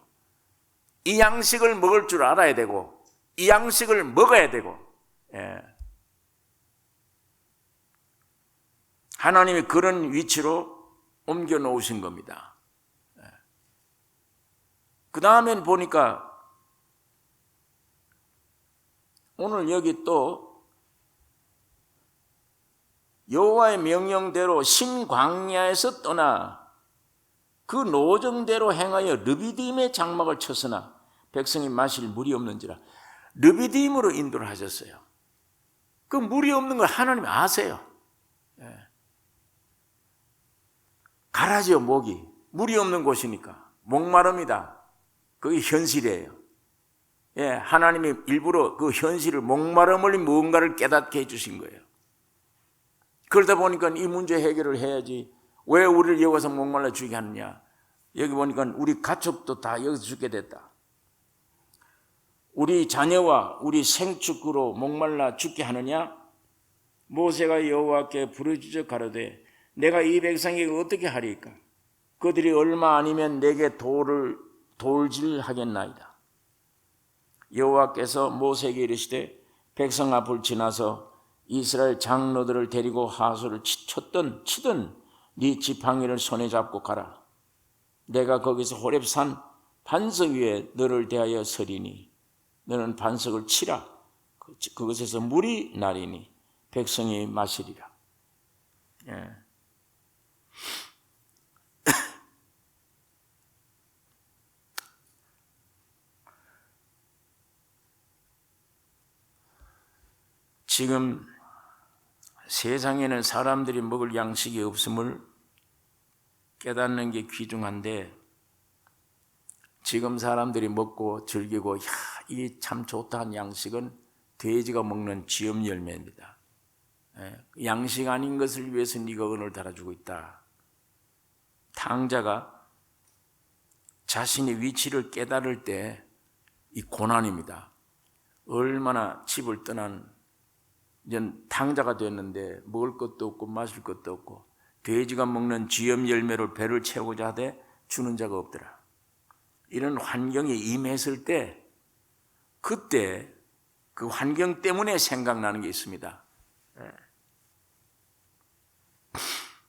이 양식을 먹을 줄 알아야 되고 이 양식을 먹어야 되고 하나님이 그런 위치로 옮겨 놓으신 겁니다. 그 다음엔 보니까 오늘 여기 또 여호와의 명령대로 신광야에서 떠나 그 노정대로 행하여 르비딤의 장막을 쳤으나 백성이 마실 물이 없는지라. 르비딤으로 인도를 하셨어요. 그 물이 없는 걸 하나님이 아세요. 가라지요 목이. 물이 없는 곳이니까 목마릅니다. 그게 현실이에요. 하나님이 일부러 그 현실을 목마름을 뭔가를 깨닫게 해주신 거예요. 그러다 보니까 이 문제 해결을 해야지. 왜 우리를 여기서 목말라 죽게 하느냐. 여기 보니까 우리 가축도 다 여기서 죽게 됐다. 우리 자녀와 우리 생축으로 목말라 죽게 하느냐. 모세가 여호와께 부르짖어 가로되 내가 이 백성에게 어떻게 하리까. 그들이 얼마 아니면 내게 돌질하겠나이다. 여호와께서 모세에게 이르시되 백성 앞을 지나서 이스라엘 장로들을 데리고 하소를 치던 네 지팡이를 손에 잡고 가라. 내가 거기서 호렙산 반석 위에 너를 대하여 서리니 너는 반석을 치라. 그것에서 물이 나리니 백성이 마시리라. 지금 세상에는 사람들이 먹을 양식이 없음을 깨닫는 게 귀중한데 지금 사람들이 먹고 즐기고 이게 참 좋다는 양식은 돼지가 먹는 쥐염 열매입니다. 양식 아닌 것을 위해서 네가 은을 달아주고 있다. 탕자가 자신의 위치를 깨달을 때 이 고난입니다. 얼마나 집을 떠난 이제 탕자가 됐는데 먹을 것도 없고 마실 것도 없고 돼지가 먹는 쥐염 열매로 배를 채우고자 하되 주는 자가 없더라. 이런 환경에 임했을 때 그때 그 환경 때문에 생각나는 게 있습니다.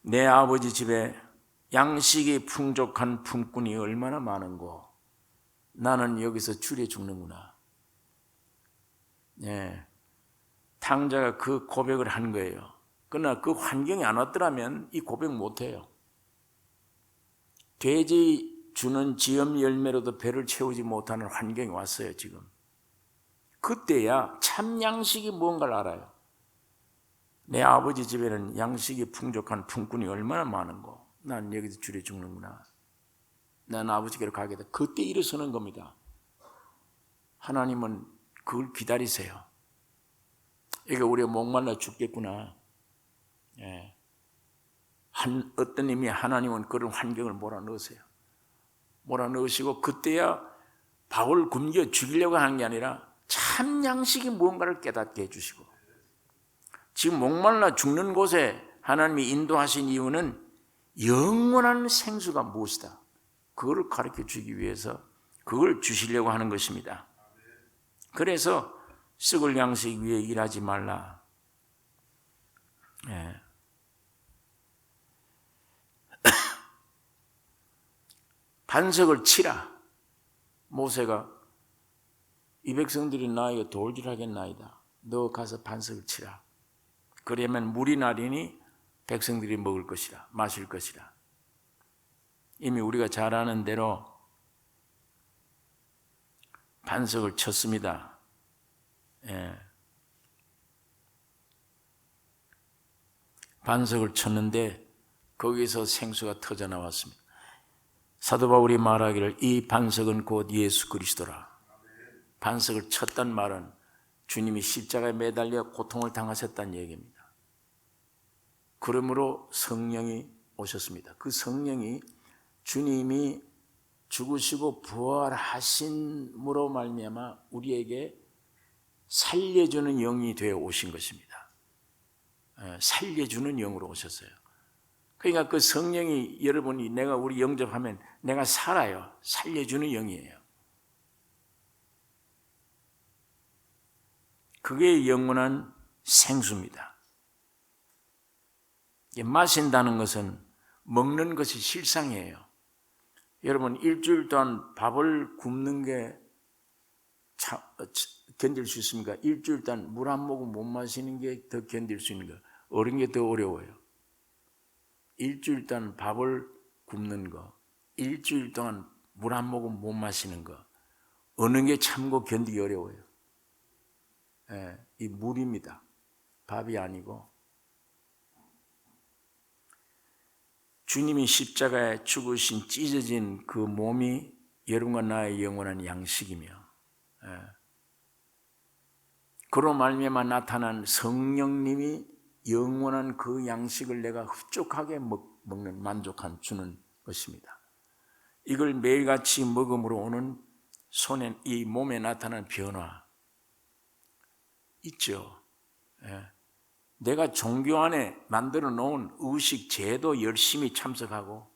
내 아버지 집에 양식이 풍족한 품꾼이 얼마나 많은고 나는 여기서 줄여 죽는구나. 예, 탕자가 그 고백을 한 거예요. 그러나 그 환경이 안 왔더라면 이 고백 못해요. 돼지 주는 지엄 열매로도 배를 채우지 못하는 환경이 왔어요. 지금 그때야 참 양식이 뭔가를 알아요. 내 아버지 집에는 양식이 풍족한 품꾼이 얼마나 많은고, 난 여기서 줄여 죽는구나, 난 아버지께로 가겠다. 그때 일어서는 겁니다. 하나님은 그걸 기다리세요. 이게 우리가 목말라 죽겠구나. 예. 어떤 의미 하나님은 그런 환경을 몰아넣으세요. 몰아넣으시고 그때야 밥을 굶겨 죽이려고 하는 게 아니라 참 양식이 무언가를 깨닫게 해주시고, 지금 목말라 죽는 곳에 하나님이 인도하신 이유는 영원한 생수가 무엇이다, 그걸 가르쳐 주기 위해서 그걸 주시려고 하는 것입니다. 그래서 썩을 양식 위에 일하지 말라. 예. 반석을 치라. 모세가 이 백성들이 나에게 도울질하겠나이다, 너 가서 반석을 치라. 그러면 물이 나리니 백성들이 먹을 것이라, 마실 것이라. 이미 우리가 잘 아는 대로 반석을 쳤습니다. 예. 반석을 쳤는데 거기서 생수가 터져 나왔습니다. 사도 바울이 말하기를 이 반석은 곧 예수 그리스도라. 반석을 쳤단 말은 주님이 십자가에 매달려 고통을 당하셨다는 얘기입니다. 그러므로 성령이 오셨습니다. 그 성령이 주님이 죽으시고 부활하심으로 말미암아 우리에게 살려주는 영이 되어 오신 것입니다. 살려주는 영으로 오셨어요. 그러니까 그 성령이 여러분이 내가 우리 영접하면 내가 살아요. 살려주는 영이에요. 그게 영원한 생수입니다. 마신다는 것은 먹는 것이 실상이에요. 여러분 일주일 동안 밥을 굶는 게 견딜 수 있습니까? 일주일 동안 물 한 모금 못 마시는 게 더 견딜 수 있는 거, 어려운 게 더 어려워요. 일주일 동안 밥을 굶는 거, 일주일 동안 물 한 모금 못 마시는 거, 어느 게 참고 견디기 어려워요. 예, 이 물입니다. 밥이 아니고. 주님이 십자가에 죽으신 찢어진 그 몸이 여러분과 나의 영원한 양식이며, 예, 그로 말미암아 나타난 성령님이 영원한 그 양식을 내가 흡족하게 먹는, 만족한 주는 것입니다. 이걸 매일같이 먹음으로 오는 손에, 이 몸에 나타난 변화 있죠. 예. 내가 종교 안에 만들어 놓은 의식 제도 열심히 참석하고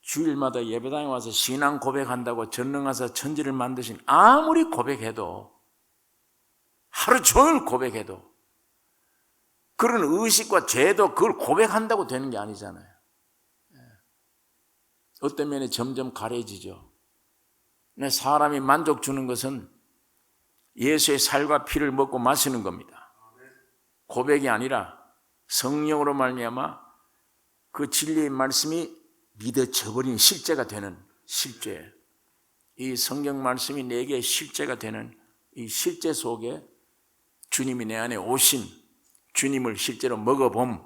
주일마다 예배당에 와서 신앙 고백한다고 전능하사 천지를 만드신, 아무리 고백해도, 하루 종일 고백해도 그런 의식과 제도, 그걸 고백한다고 되는 게 아니잖아요. 어떤 면에 점점 가려지죠. 사람이 만족 주는 것은 예수의 살과 피를 먹고 마시는 겁니다. 고백이 아니라 성령으로 말미암아 그 진리의 말씀이 믿어져버린 실제가 되는 실제, 이 성경 말씀이 내게 실제가 되는 이 실제 속에 주님이 내 안에 오신, 주님을 실제로 먹어봄,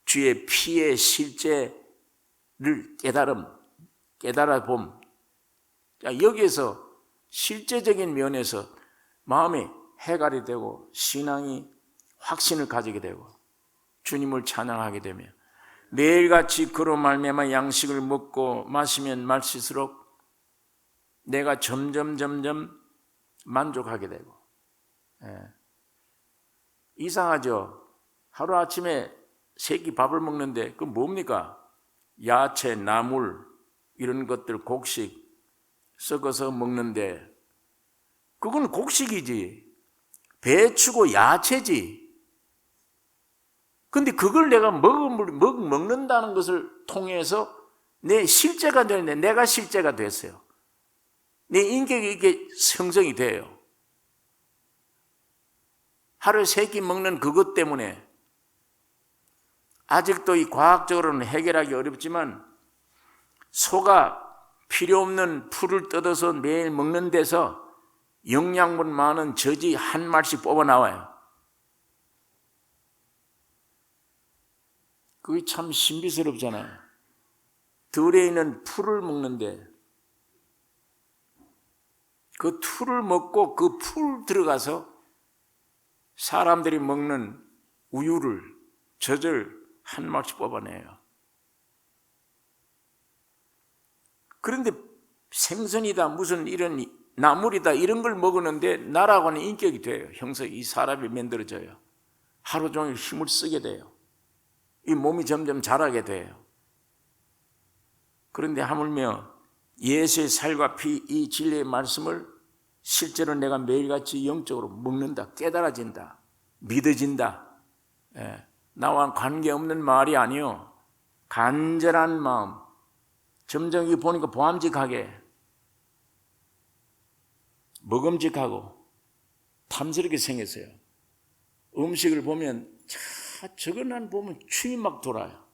주의 피의 실제를 깨달아봄. 여기에서 실제적인 면에서 마음이 해갈이 되고 신앙이 확신을 가지게 되고 주님을 찬양하게 되며, 매일같이 그로 말미암아 양식을 먹고 마시면 마실수록 내가 점점 만족하게 되고. 예. 이상하죠? 하루아침에 세 끼 밥을 먹는데 그 뭡니까? 야채, 나물 이런 것들 곡식 섞어서 먹는데 그건 곡식이지, 배추고 야채지. 근데 그걸 내가 먹는다는 것을 통해서 내 실제가 되는데, 내가 실제가 됐어요. 내 인격이 이게 형성이 돼요. 하루에 3끼 먹는 그것 때문에 아직도 이 과학적으로는 해결하기 어렵지만 소가 필요 없는 풀을 뜯어서 매일 먹는 데서 영양분 많은 젖이 한 마리씩 뽑아 나와요. 그게 참 신비스럽잖아요. 들에 있는 풀을 먹는데 그 풀을 먹고 그 풀 들어가서 사람들이 먹는 우유를, 젖을 한 마리씩 뽑아내요. 그런데 생선이다, 무슨 이런 나물이다, 이런 걸 먹었는데 나라고는 인격이 돼요. 형성이 사람이 만들어져요. 하루 종일 힘을 쓰게 돼요. 이 몸이 점점 자라게 돼요. 그런데 하물며 예수의 살과 피, 이 진리의 말씀을 실제로 내가 매일같이 영적으로 먹는다, 깨달아진다, 믿어진다. 나와 관계없는 말이 아니요, 간절한 마음. 점점 이거 보니까 보암직하게, 먹음직하고 탐스럽게 생겼어요. 음식을 보면 저거는 보면 춤이 막 돌아요.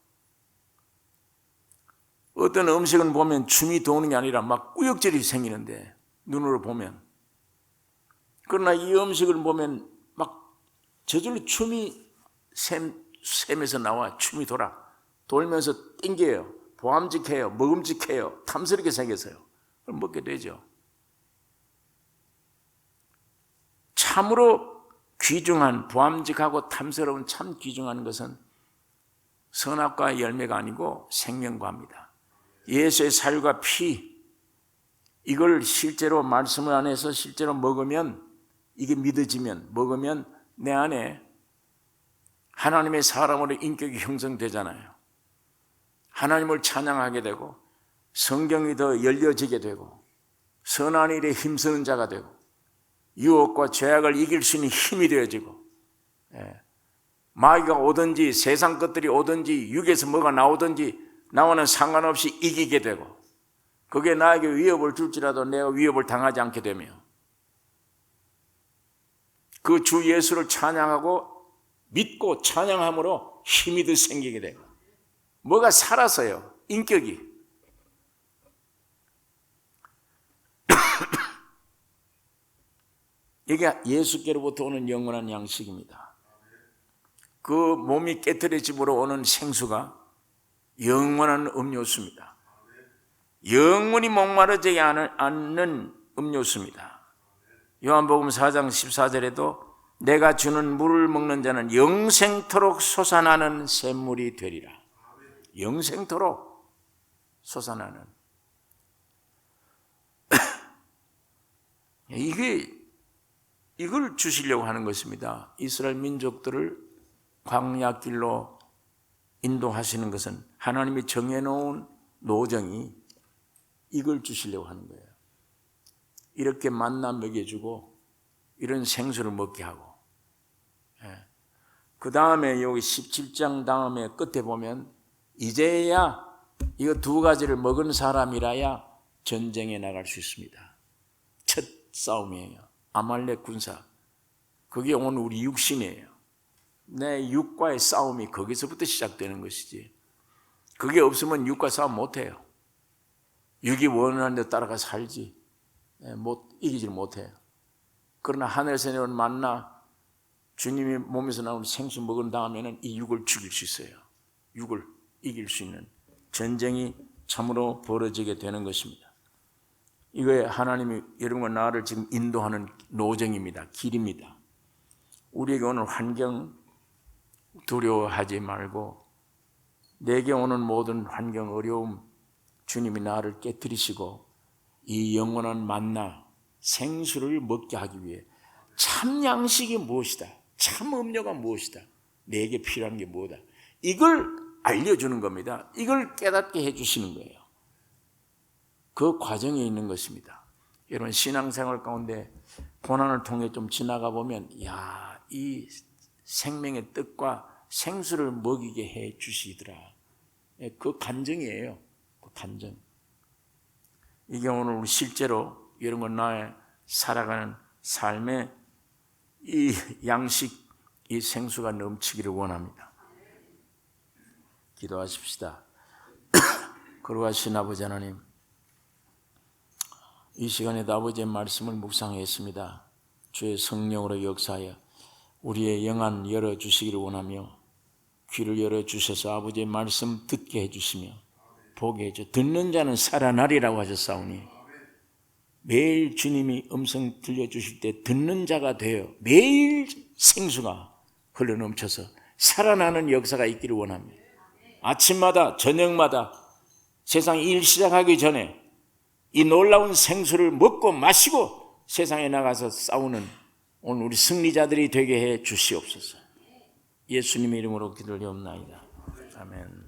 어떤 음식은 보면 춤이 도는 게 아니라 막 꾸역질이 생기는데, 눈으로 보면. 그러나 이 음식을 보면 막 저절로 춤이 샘에서 나와, 춤이 돌면서 땡겨요. 보암직해요. 먹음직해요. 탐스럽게 생겼어요. 그걸 먹게 되죠. 참으로 귀중한, 보암직하고 탐스러운 참 귀중한 것은 선악과의 열매가 아니고 생명과입니다. 예수의 살과 피, 이걸 실제로 말씀 안에서 실제로 먹으면, 이게 믿어지면, 먹으면 내 안에 하나님의 사람으로 인격이 형성되잖아요. 하나님을 찬양하게 되고 성경이 더 열려지게 되고 선한 일에 힘쓰는 자가 되고 유혹과 죄악을 이길 수 있는 힘이 되어지고, 마귀가 오든지 세상 것들이 오든지 육에서 뭐가 나오든지 나와는 상관없이 이기게 되고, 그게 나에게 위협을 줄지라도 내가 위협을 당하지 않게 되며, 그 주 예수를 찬양하고 믿고 찬양함으로 힘이 더 생기게 되고, 뭐가 살아서요, 인격이. 이게 예수께로부터 오는 영원한 양식입니다. 그 몸이 깨트려짐으로 오는 생수가 영원한 음료수입니다. 영원히 목마르지 않는 음료수입니다. 요한복음 4장 14절에도 내가 주는 물을 먹는 자는 영생토록 솟아나는 샘물이 되리라. 영생토록 솟아나는. 이걸 주시려고 하는 것입니다. 이스라엘 민족들을 광야길로 인도하시는 것은 하나님이 정해놓은 노정이 이걸 주시려고 하는 거예요. 이렇게 만나 먹여주고 이런 생수를 먹게 하고, 그 다음에 여기 17장 다음에 끝에 보면 이제야 이거 두 가지를 먹은 사람이라야 전쟁에 나갈 수 있습니다. 첫 싸움이에요. 아말렉 군사. 그게 오늘 우리 육신이에요. 내 육과의 싸움이 거기서부터 시작되는 것이지, 그게 없으면 육과 싸움 못해요. 육이 원하는 데 따라가 살지 이기질 못해요. 그러나 하늘에서 내려온 만나, 주님이 몸에서 나오는 생수 먹은 다음에는 이 육을 죽일 수 있어요. 육을 이길 수 있는 전쟁이 참으로 벌어지게 되는 것입니다. 이거에 하나님이 여러분과 나를 지금 인도하는 노정입니다. 길입니다. 우리에게 오는 환경 두려워하지 말고, 내게 오는 모든 환경, 어려움, 주님이 나를 깨뜨리시고 이 영원한 만나, 생수를 먹게 하기 위해 참 양식이 무엇이다, 참 음료가 무엇이다, 내게 필요한 게 뭐다, 이걸 알려주는 겁니다. 이걸 깨닫게 해주시는 거예요. 그 과정에 있는 것입니다. 여러분, 신앙생활 가운데 고난을 통해 좀 지나가 보면, 이 생명의 뜻과 생수를 먹이게 해 주시더라. 그 간증이에요. 그 간증. 이게 오늘 우리 실제로 여러분 나의 살아가는 삶의 이 양식, 이 생수가 넘치기를 원합니다. 기도하십시다. 거룩하신 아버지 하나님, 이 시간에도 아버지의 말씀을 묵상했습니다. 주의 성령으로 역사하여 우리의 영안 열어주시기를 원하며 귀를 열어주셔서 아버지의 말씀 듣게 해주시며 보게 해줘. 듣는 자는 살아나리라고 하셨사오니 매일 주님이 음성 들려주실 때 듣는 자가 되어 매일 생수가 흘러넘쳐서 살아나는 역사가 있기를 원합니다. 아침마다 저녁마다 세상 일 시작하기 전에 이 놀라운 생수를 먹고 마시고 세상에 나가서 싸우는 오늘 우리 승리자들이 되게 해 주시옵소서. 예수님의 이름으로 기도를 드리옵나이다. 아멘.